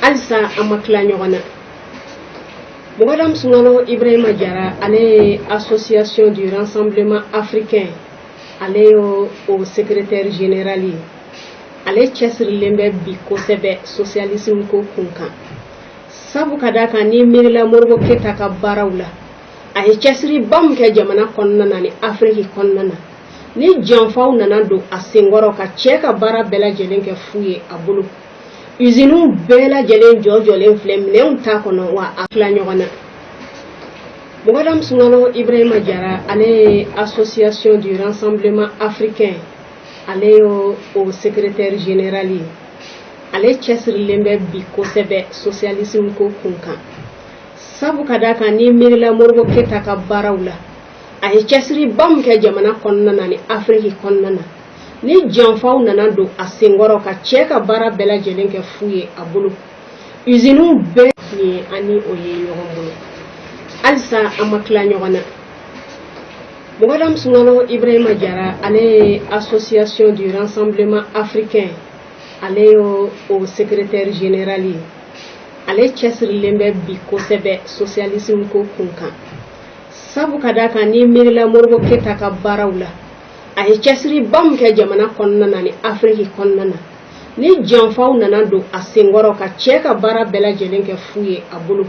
Alsa amakla nyogana. Mouadam Soungano Ibrahima Diarra, allez association du Rassemblement africain, allez au secrétaire général, allez Chesri Lembe Biko Sebe, socialisme ko kunkan. Sabu kadaka ni mirila morgo ketaka barawla. Aye Chesri bam ke jamana konnana ni Afrique konnana. Ni janfaw nana do a sengoro ka cheka bara bela jelen ke fuye abulu. Usinu bela jelen jojolen flemne ta kono wa akla nyogana. Mouadam Soungano Ibrahima Diarra, allez association du Rassemblement africain, allez au secrétaire général, allez Chesri Lembe Biko Sebe, socialisme ko kunkan. Sabu kadaka ni mirila morgo ketaka barawla. Aye Chesri bam ke jamana konnana ni Afrique konnana. Ni janfaw nana do a sengoro ka cheka bara bela jelen ke fuye abulu. Usinu be ni ani oye nyogombo. Alsa amakla nyogana. Mouadam Soungano Ibrahima Diarra, allez association du Rassemblement africain, allez au secrétaire général, allez Chesri Lembe Biko Sebe, socialisme ko kunkan. Sabu kadaka ni mirila morgo ketaka barawla. Aye Chesri bam ke jamana konnana ni Afrique konnana. Ni janfaw nana do a sengoro ka cheka bara bela jelen ke fuye abulu.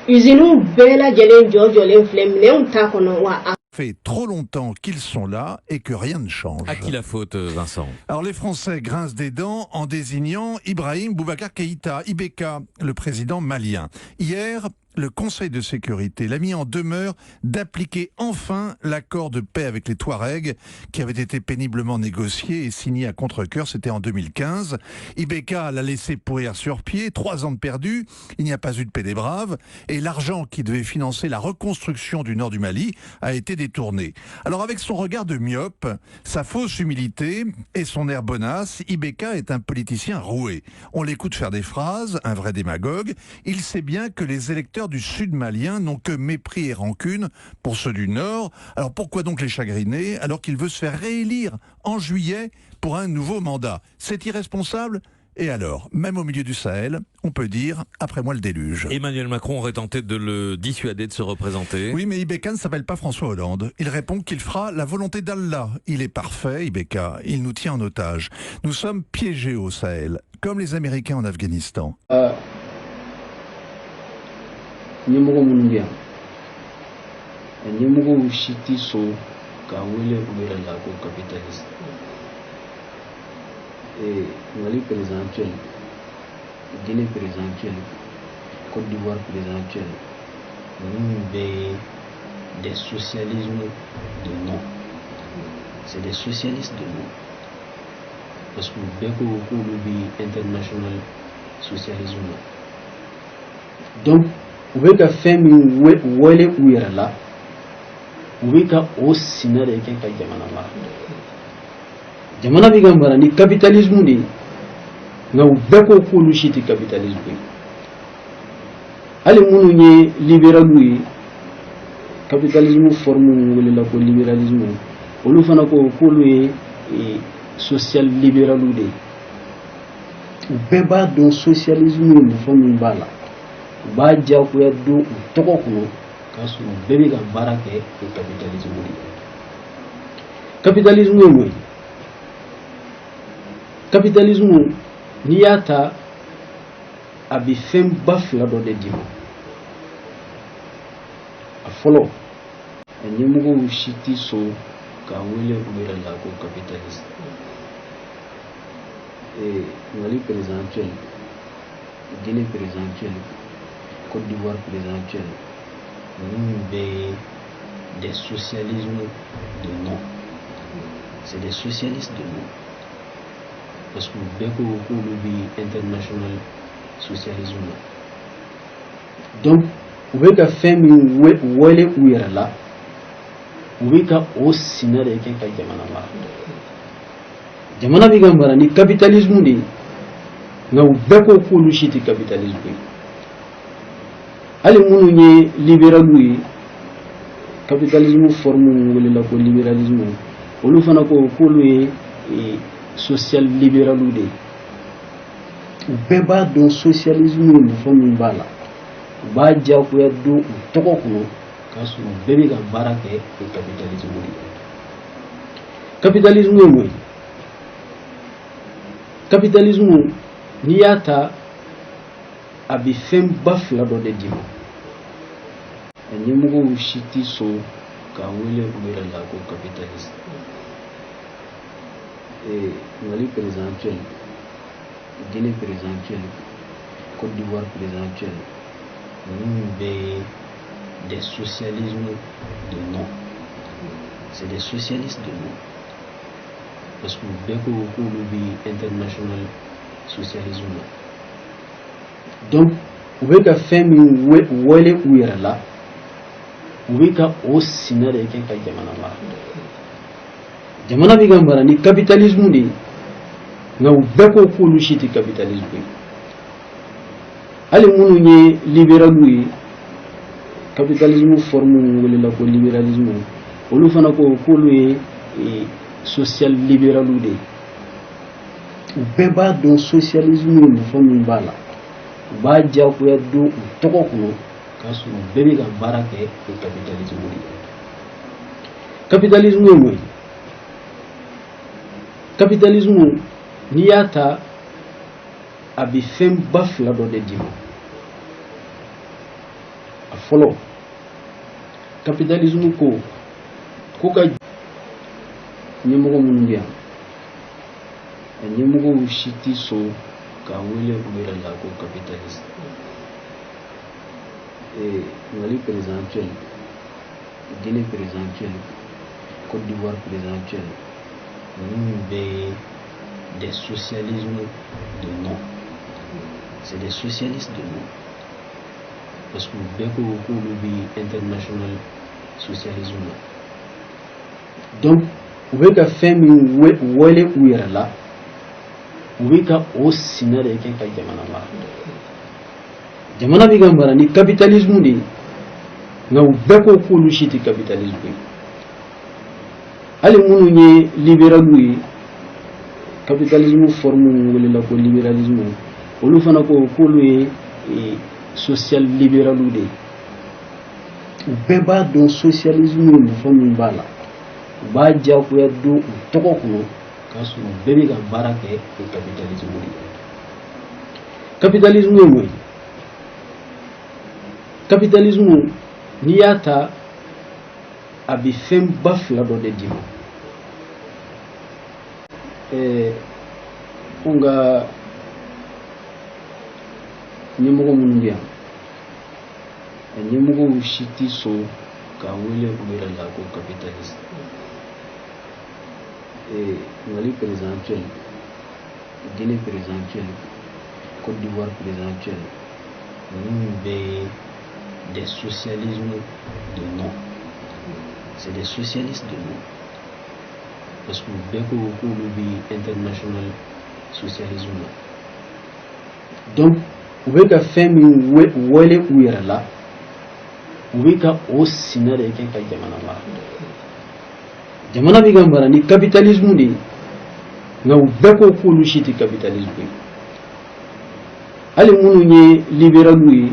Usinu bela jelen jojolen flemne ta kono wa. Fait trop longtemps qu'ils sont là et que rien ne change. À qui la faute, Vincent? Alors les Français grincent des dents en désignant Ibrahim Boubacar Keïta, IBK, le président malien. Hier, le Conseil de sécurité l'a mis en demeure d'appliquer enfin l'accord de paix avec les Touaregs qui avait été péniblement négocié et signé à contre-cœur, c'était en 2015. IBK l'a laissé pourrir sur pied, 3 ans de perdu, il n'y a pas eu de paix des braves et l'argent qui devait financer la reconstruction du nord du Mali a été détourné. Alors avec son regard de myope, sa fausse humilité et son air bonasse, IBK est un politicien roué. On l'écoute faire des phrases, un vrai démagogue. Il sait bien que les électeurs du sud malien n'ont que mépris et rancune pour ceux du nord. Alors pourquoi donc les chagriner alors qu'il veut se faire réélire en juillet pour un nouveau mandat? C'est irresponsable. Et alors, même au milieu du Sahel, on peut dire « après moi le déluge ». Emmanuel Macron aurait tenté de le dissuader de se représenter. Oui, mais IBK ne s'appelle pas François Hollande. Il répond qu'il fera la volonté d'Allah. Il est parfait, IBK. Il nous tient en otage. Nous sommes piégés au Sahel, comme les Américains en Afghanistan. Mali présidentiel, Guinée présidentielle, Côte d'Ivoire présidentielle, nous des socialismes de nom. C'est des socialistes de nom. Parce que Beko le international socialisme. Donc, vous voyez que Femi Wele Ouirala, vous voyez que au Sénat de quelqu'un qui a jamana bi gambara ni capitalisme ni nga beko ko lu shiti capitalisme ali munu ni libéralisme capitalisme forme wala la ko libéralisme olu fana ko lu social libéralu de beba don socialisme ni forme bala ba ja ko ya do toko ko kasu bebe ga barake capitalisme ni capitalisme niyata abi fem bafla do de dimo afolo enyemugo shiti so ka wele ubera la ko capitaliste Mali présidentiel, Guinée présidentielle, Côte d'Ivoire présidentielle, nous des socialismes de nom. C'est des socialistes de nom. Parce que Beko le international socialisme. Donc, vous voyez que Femi Wele Ouirala, vous voyez que au Sénat de quelqu'un qui a jamana bi gambara ni capitalisme ni nga Beko ko lu shiti capitalisme ali munu ni libéralu capitalisme forme wala la ko libéralisme olu fana ko lu social libéralu de u bɛɛ b'a dɔn socialisme ye nafa min b'a la u b'a diyagoya don u tɔgɔ kɔnɔ k'a sɔrɔ u bɛɛ bɛ ka baara kɛ ni capitalisme de ye. Capitalisme ye mun ye? Capitalisme n'i y'a ta a bɛ fɛnba fila dɔ de d'i ma. A ɲɛmɔgɔw si tɛ sɔn k'a wele u yɛrɛ la ko capitaliste. Mali président actuel, Guinée président actuel, Côte d'Ivoire président actuel, nous des socialismes de nom. C'est des socialistes de nom. Parce que dès que vous avez international socialisme. Donc, vous voyez que fait wele ou yɛrɛ la, vous voyez que au sina de kɛ ka jamana mara. Jamana bɛ ka mara ni capitalisme de ye, nka u bɛɛ ko k'olu si tɛ capitalisme ye. Hali minnu ye libéraux ye, capitalisme forme minnu welela ko libéralisme, olu fana ko k'olu ye social libéraux de ye. U bɛɛ b'a dɔn socialisme ye nafa min b'a la. U b'a diyagoya don u tɔgɔ kɔnɔ k'a sɔrɔ u bɛɛ bɛ ka baara kɛ ni capitalisme de ye. Capitalisme ye mun ye? Capitalisme n'i y'a ta a bɛ fɛnba fila dɔ de d'i ma. A fɔlɔ capitalisme ko ka ɲɛmɔgɔ minnu bɛ yan, a ɲɛmɔgɔw si tɛ sɔn k'a wele u yɛrɛ la ko capitaliste. Mali président actuel, Guinée président actuel, Côte d'Ivoire président actuel, nous des socialismes de nom. C'est des socialistes de nom. Parce que dès que vous avez international socialisme. Donc, vous voyez que fait wele ou yɛrɛ la, vous voyez que au sina de kɛ ka jamana mara. Jamana bɛ ka mara ni capitalisme de ye, nka u bɛɛ ko k'olu si tɛ capitalisme ye. Hali minnu ye libéraux ye, capitalisme forme minnu welela ko libéralisme, olu fana ko k'olu ye social libéraux de ye. U bɛɛ b'a dɔn socialisme ye nafa min b'a la. U b'a diyagoya don u tɔgɔ kɔnɔ k'a sɔrɔ u bɛɛ bɛ ka baara kɛ ni capitalisme de ye. Capitalisme ye mun ye? Capitalisme n'i y'a ta a bɛ fɛnba fila dɔ de d'i ma. Anw ka ɲɛmɔgɔ minnu bɛ yan, a ɲɛmɔgɔw si tɛ sɔn k'a wele u yɛrɛ la ko capitaliste. Mali président actuel, Guinée président actuel, Côte d'Ivoire président actuel, nous des socialismes de nom. C'est des socialistes de nom. Parce que dès que vous avez international socialisme. Donc, vous voyez que fait wele ou yɛrɛ la, vous voyez que au sina de kɛ ka jamana mara. Jamana bɛ ka mara ni capitalisme de ye, nka u bɛɛ ko k'olu si tɛ capitalisme ye. Hali minnu ye libéraux ye,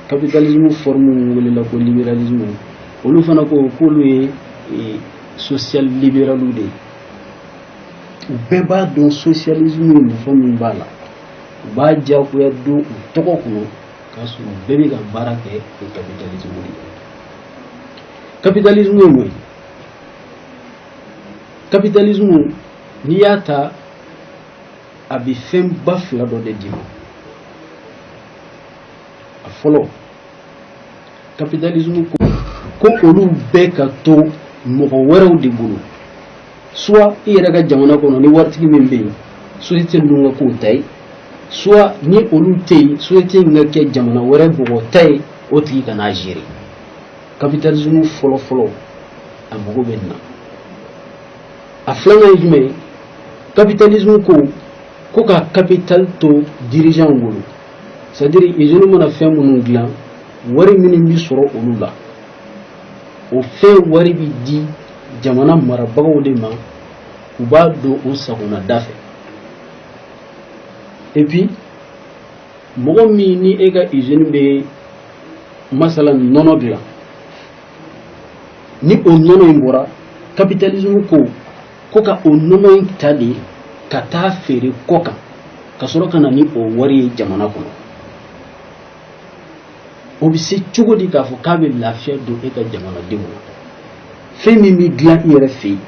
capitalisme forme minnu welela ko libéralisme, olu fana ko k'olu ye social libéraux de ye. U bɛɛ b'a dɔn socialisme ye nafa min b'a la. U b'a diyagoya don u tɔgɔ kɔnɔ k'a sɔrɔ u bɛɛ bɛ ka baara kɛ ni capitalisme de ye. Capitalisme ye mun ye? Capitalisme n'i y'a ta a bɛ fɛnba fila dɔ de d'i ma. A fɔlɔ capitalisme ko olu bɛɛ ka to mɔgɔ wɛrɛw de bolo, soit i yɛrɛ ka jamana kɔnɔ ni waritigi min bɛ yen, société ninnu ka k'o ta ye, soit ni olu tɛ yen, société in ka kɛ jamana wɛrɛ bɔgɔ ta ye, o tigi ka n'a gérer. Capitalisme fɔlɔ fɔlɔ a mago bɛ nin na. A filanan ye jumɛn ye? Capitalisme ko ka capital to dirigeant bolo, c'est-à-dire usine mana fɛn minnu dilan, wari minnu bɛ sɔrɔ olu la, o fɛn wari bɛ di jamana marabagaw de ma, u b'a don o sagona da fɛ. et puis mɔgɔ min ni e ka usine bɛ masala nɔnɔ dilan ni o nɔnɔ in bɔra capitalisme ko ka o nɔnɔ in ta de ka taa feere kɔ kan ka sɔrɔ ka na ni o wari ye jamana kɔnɔ o bɛ se cogo di k'a fɔ k'a bɛ lafiya don e ka jamanadenw na fɛn min bɛ dilan i yɛrɛ fɛ yen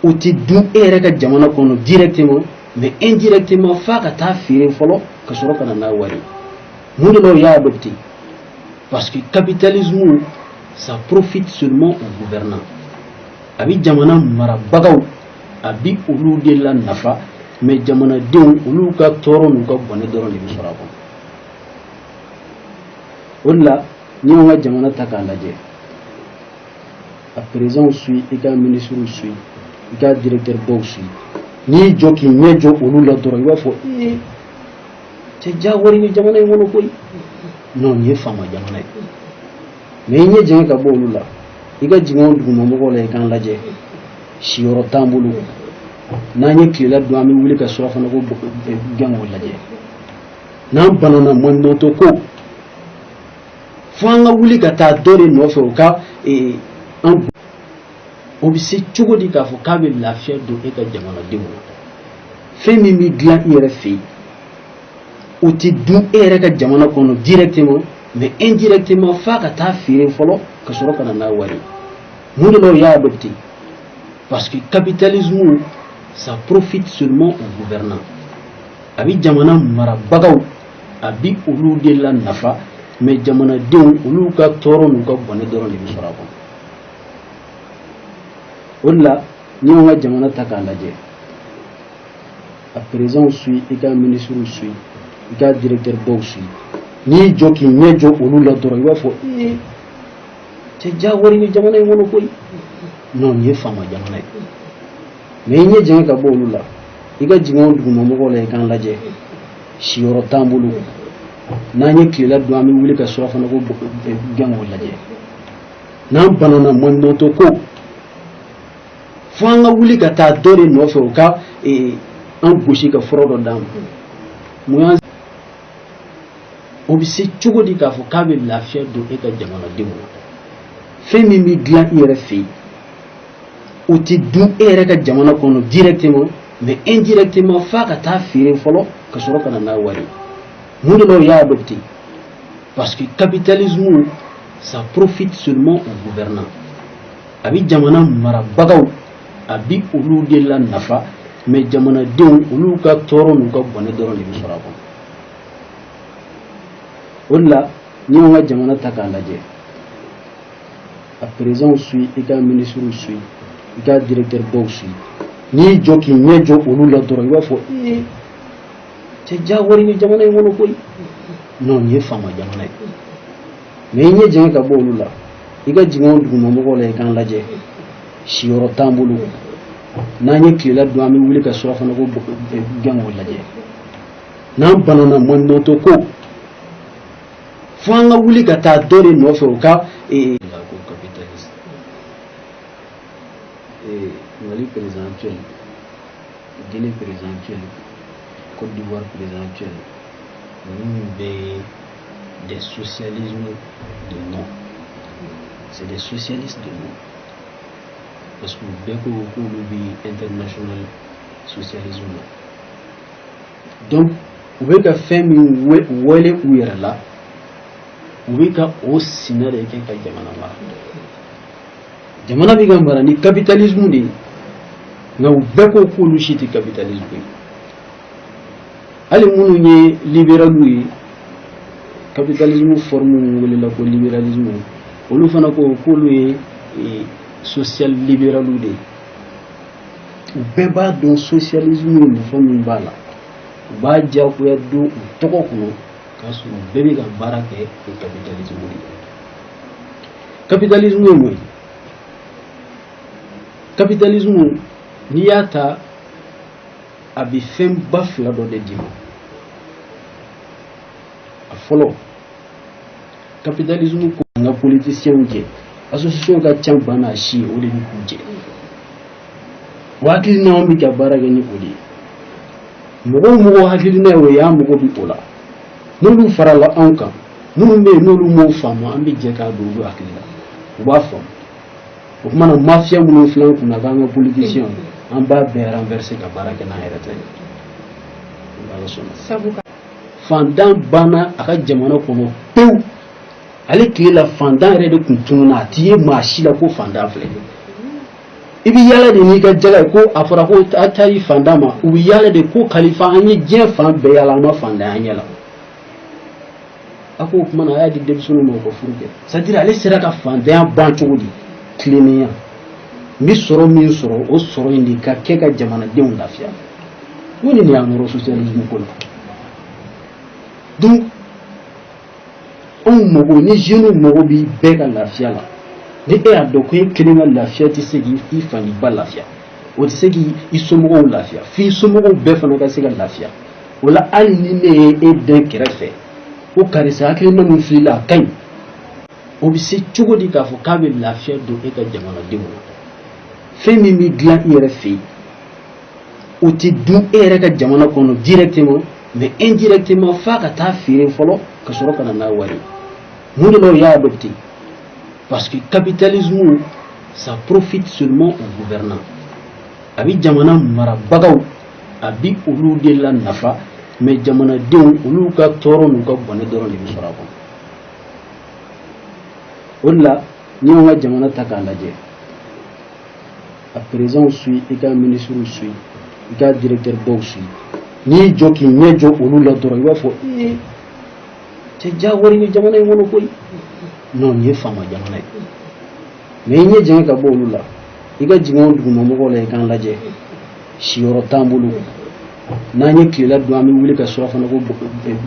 o tɛ dun e yɛrɛ ka jamana kɔnɔ directement mais indirectement f'a ka taa feere fɔlɔ ka sɔrɔ ka na n'a wari mun de la o y'a adopté parce que capitalisme ça profite seulement aux gouvernants a bɛ jamana marabagaw a bɛ olu de la nafa mais jamanadenw olu ka tɔɔrɔ n'u ka bɔnɛ dɔrɔn de bɛ sɔrɔ a kɔnɔ o de la n'i y'an ka jamana ta k'a lajɛ a président suit i ka ministre suit i ka directeur baw suit n'i y'i jɔ k'i ɲɛ jɔ olu la dɔrɔn i b'a fɔ cɛ ja wari bɛ jamana in kɔnɔ koyi non nin ye faama jamana ye mais i ɲɛ jɛngɛ ka bɔ olu la i ka jigin dugumamɔgɔw la i k'an lajɛ siyɔrɔ t'an bolo n'an ye tilela dun an bɛ wuli ka surafana ko gɛnw lajɛ n'an banana mɔnɔntɔ ko fo an ka wuli ka taa dɔ de nɔfɛ o ka an o bɛ se cogo di k'a fɔ k'a bɛ lafiya don e ka jamanadenw na fɛn min bɛ dilan i yɛrɛ fɛ yen o tɛ dun e yɛrɛ ka jamana kɔnɔ directement mais indirectement f'a ka taa feere fɔlɔ ka sɔrɔ ka na n'a wari mun de la o y'a adopté parce que capitalisme ça profite seulement aux gouvernants a bɛ jamana marabagaw a bɛ olu de la nafa mais jamanadenw olu ka tɔɔrɔ n'u ka bɔnɛ dɔrɔn de bɛ sɔrɔ a kɔnɔ o de la n'i y'an ka jamana ta k'a lajɛ a président suit i ka ministre suit i ka directeur baw suit n'i y'i jɔ k'i ɲɛ jɔ olu la dɔrɔn i b'a fɔ cɛ ja wari bɛ jamana in kɔnɔ koyi non nin ye faama jamana ye mais i ɲɛ jɛngɛ ka bɔ olu la i ka jigin dugumamɔgɔw la i k'an lajɛ siyɔrɔ t'an bolo n'an ye tilela dun an bɛ wuli ka surafana ko gɛnw lajɛ n'an banana mɔnɔntɔ ko fo an ka wuli ka taa dɔ de nɔfɛ o ka an gosi ka fura dɔ d'an ma mun y'an o bɛ se cogo di k'a fɔ k'a bɛ lafiya don e ka jamanadenw na fɛn min bɛ dilan i yɛrɛ fɛ yen o tɛ dun e yɛrɛ ka jamana kɔnɔ directement mais indirectement f'a ka taa feere fɔlɔ ka sɔrɔ ka na n'a wari mun de la o y'a adopté parce que capitalisme ça profite seulement aux gouvernants a bɛ jamana marabagaw a bɛ olu de la nafa mais jamanadenw olu ka tɔɔrɔ n'u ka bɔnɛ dɔrɔn de bɛ sɔrɔ a kɔnɔ o de la n'i y'an ka jamana ta k'a lajɛ a président suit i ka ministre suit i ka directeur baw suit n'i y'i jɔ k'i ɲɛ jɔ olu la dɔrɔn i b'a fɔ cɛ ja wari bɛ jamana in kɔnɔ koyi non nin ye faama jamana ye mais i ɲɛ jɛngɛ ka bɔ olu la i ka jigin dugumamɔgɔw la i k'an lajɛ siyɔrɔ t'an bolo n'an ye tilela dun an bɛ wuli ka surafana ko gɛnw lajɛ n'an banana mɔnɔntɔ ko fo an ka wuli ka taa dɔ de nɔfɛ o ka ko capitaliste Mali président actuel Guinée président actuel Côte d'Ivoire président actuel nous des socialismes de nom c'est des socialistes de nom parce que bɛɛ ko k'olu bɛ international socialisme la donc u bɛ ka fɛn min wele u yɛrɛ la u bɛ ka o sinɛ de kɛ ka jamana mara jamana bɛ ka mara ni capitalisme de ye nka u bɛɛ ko k'olu si tɛ capitalisme ye hali minnu ye libéraliw ye capitalisme forme minnu welela ko libéralisme olu fana ko k'olu ye social libéraliw de ye u bɛɛ b'a dɔn socialisme ye nafa min b'a la u b'a diyagoya don u tɔgɔ kɔnɔ k'a sɔrɔ u bɛɛ bɛ ka baara kɛ ni capitalisme de ye capitalisme ye mun ye capitalisme n'i y'a ta a bɛ fɛn ba fila dɔ de d'i ma a fɔlɔ capitalisme ko an ka politiciens jɛ association ka ca ba n'a si ye o de bɛ k'u jɛ o hakilinaw bɛ ka baara kɛ ni o de ye mɔgɔw hakilina o y'a mɔgɔ bi o la n'olu farala anw kan minnu bɛ yen n'olu m'o faamu an bɛ jɛ k'a don olu hakili la u b'a faamu o tuma na mafia minnu filɛ an kunna k'an ka politicien an b'a bɛɛ renverser ka baara kɛ n'an yɛrɛ ta ye fantan banna a ka jamana kɔnɔ pewu ale tile la fantan yɛrɛ de tun tununa a t'i ye maa si la ko fantan filɛ i bɛ yaala de n'i ka jaga ye ko a fɔra ko a taa i fantan ma u bɛ yaala de ko kalifa an ye diɲɛ fan bɛɛ yaala an ma fantan ɲɛ la a ko o tuma na a y'a di denmisɛnninw ma u ka furu kɛ c'est-à-dire ale sera ka fantanya ban cogo di tilennenya n bɛ sɔrɔ min sɔrɔ o sɔrɔ in de ka kɛ ka jamanadenw lafiya o de y'an yɔrɔ socialisme ko la donc anw mago ni jeunes mago b'i bɛɛ ka lafiya la ni e y'a dɔn ko e kelen ka lafiya tɛ se k'i fani ba lafiya o tɛ se k'i somɔgɔw lafiya f'i somɔgɔw bɛɛ fana ka se ka lafiya o la hali ni ne ye e den kɛrɛfɛ ko karisa hakilina min filɛ a ka ɲi o bɛ se cogo di k'a fɔ k'a bɛ lafiya don e ka jamanadenw na fɛn min bɛ dilan i yɛrɛ fɛ yen o tɛ dun e yɛrɛ ka jamana kɔnɔ directement mais indirectement f'a ka taa feere fɔlɔ ka sɔrɔ ka na n'a wari mun de la o y'a adopté parce que capitalisme ça profite seulement aux gouvernants a bɛ jamana marabagaw a bɛ olu de la nafa mais jamanadenw olu ka tɔɔrɔ n'u ka bɔnɛ dɔrɔn de bɛ sɔrɔ a kɔnɔ o de la n'i y'an ka jamana ta k'a lajɛ a président suit i ka ministre suit i ka directeur baw suit n'i y'i jɔ k'i ɲɛ jɔ olu la dɔrɔn i b'a fɔ cɛ diyagoya bɛ jamana in kɔnɔ koyi non nin ye faama jamana ye mais i ɲɛ jɛngɛ ka bɔ olu la i ka jigin anw dugumamɔgɔw la i k'an lajɛ siyɔrɔ t'an bolo n'an ye tilela don an bɛ wuli ka surafana ko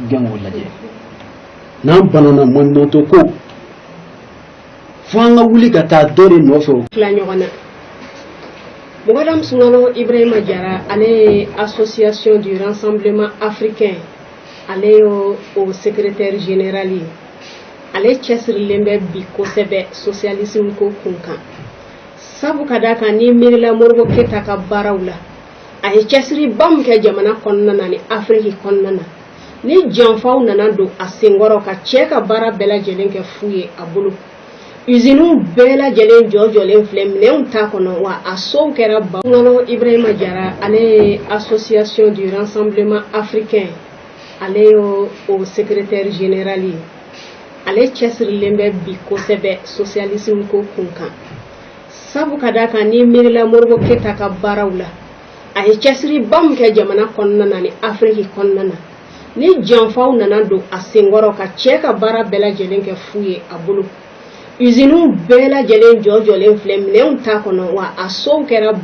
gɛnw lajɛ n'an banana maɲumantɔ ko fo an ka wuli ka taa dɔ de nɔfɛ o fila ɲɔgɔn na Madame Soumano Ibrahima Diarra, elle est association du Rassemblement africain, elle est au secrétaire général, elle est Chesrilembe Bikosebe, socialisme ko kunkan. Sabu kadaka ni mirila morgo keta ka barawla. Ay Chesri bam ke jamana konnana ni Afrique konnana. Ni janfaw nana do asengoro ka cheka bara bela jelen ke fuye abulu. Usine bɛɛ lajɛlen jɔjɔlen filɛ minɛnw t'a kɔnɔ wa a sow kɛra ba. Soumano Ibrahima Diarra, ale est association du Rassemblement africain, ale est au secrétaire général, ale cɛsirilen bɛ bi kosɛbɛ socialisme ko kunkan. Sabu ka d'a kan ni mirila Modibo Keyita ka baaraw la, a ye cɛsiriba min kɛ jamana kɔnɔna na ni Afrique kɔnɔna na. Ni janfaw nana don a senkɔrɔ ka cɛ ka baara bɛɛ lajɛlen kɛ fu ye a bolo. Usine bɛɛ lajɛlen jɔjɔlen filɛ minɛnw t'a kɔnɔ wa a sow kɛra